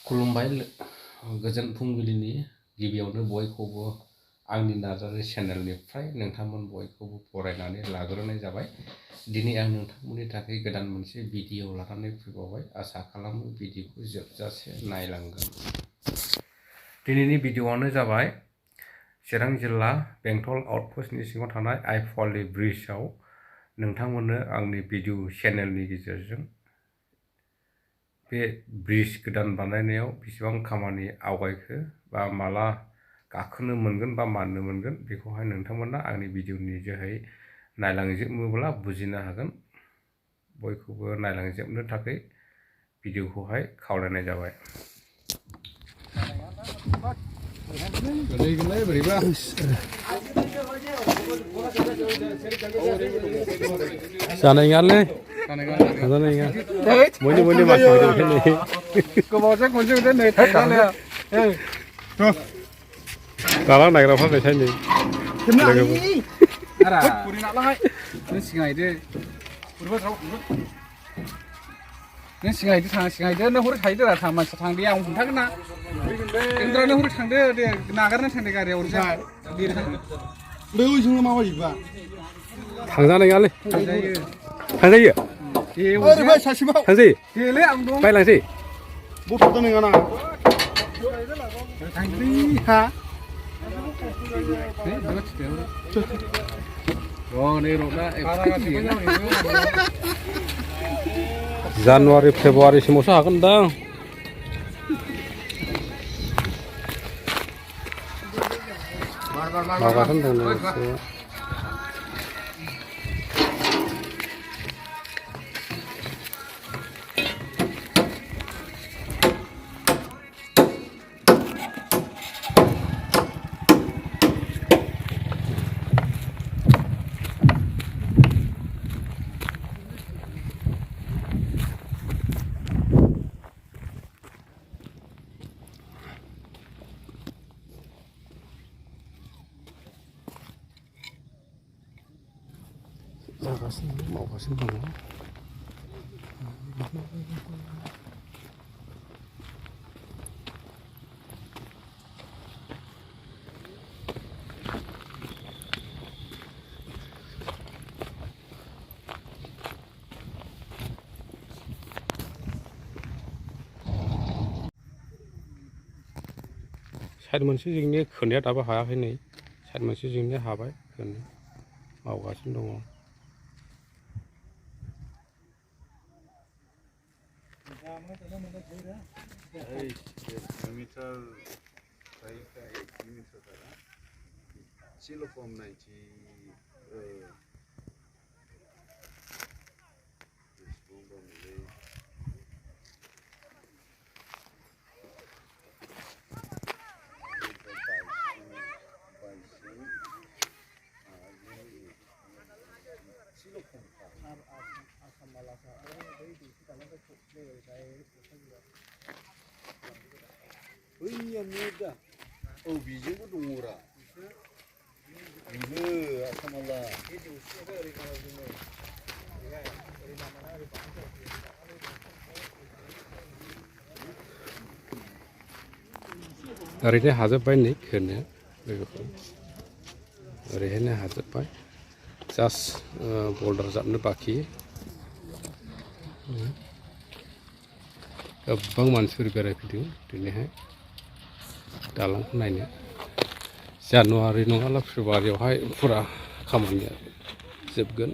खुलुमबाय गोजोन फुंबिलिनि गिबियावनो बयखौबो आंनि नाजानाय चेनेलनिफ्राय नोंथांमोन बयखौबो बरायनानै लाग्रोनाय जाबाय। दिनै आं नोंथांमोननि थाखाय गोदान मोनसे भिडिअ लानानै फैबावबाय। आसा खालामो भिडिअखौ जोबजासे नायलांगोन। दिनैनि भिडिअआनो जाबाय चिरां जिल्ला बेंटल आउटपस्टनि सिङाव थानाय आइफवालि ब्रिजआव नोंथांमोननो आंनि भिडिअ चेनेलनि गेजेरजों बे ब्रिज गोदान बानायनायाव बेसेबां खामानि आवगायखो बा माला गाखोनो मोनगोन बा माननो मोनगोन बेखौहाय नोंथांमोना आंनि भिडिअनि जोहै नायलांजोबोब्ला बुजिनो हागोन। बयखौबो नायलांजोबनो थाखाय भिडिअखौहाय खावलायनाय जाबाय। जानाय नङालै जानाय नङा बयनि मानसि गोबावजों खनसे नै दाला नायग्राफ्रा बेखाय नै नों सिगांहैदो सिगांहैदो नों हरै थाहैदो रा मानसि थांदे आं हमथागोन ना नों हरै थांदो दे नागारनो थांदे गारियाव ओरैजाय बै जोंनो माबायोबा थांजानाय नङालै थांजायो थांजायो देलै आं दं बायलांसै बथ'द नङाना थांदोलै हा जानुवारि फेब्रुवारिसिमावसो हागोन दां। माबागासिनो दं एसे मावगासिनो दङ। साइड मोनसे जोंनि खोनाया दाबो हायाखै नै साइड मोनसे जोंनि हाबाय खोनो मावगासिनो दङ। बैया नुदा औ बिजोंबो दङरा बेनो आसामाला ओरैनो हाजोब्बाय नै खोनो बेखौ ओरैहायनो हाजोब्बाय जास्ट बल्डार जाबनो बाखि। गोबां मानसिफोर बेरायफैदों दिनैहाय दालांखौ नायनो। जानुवारि नङाब्ला फेब्रुवारियावहाय फुरा खामानिया जोबगोन।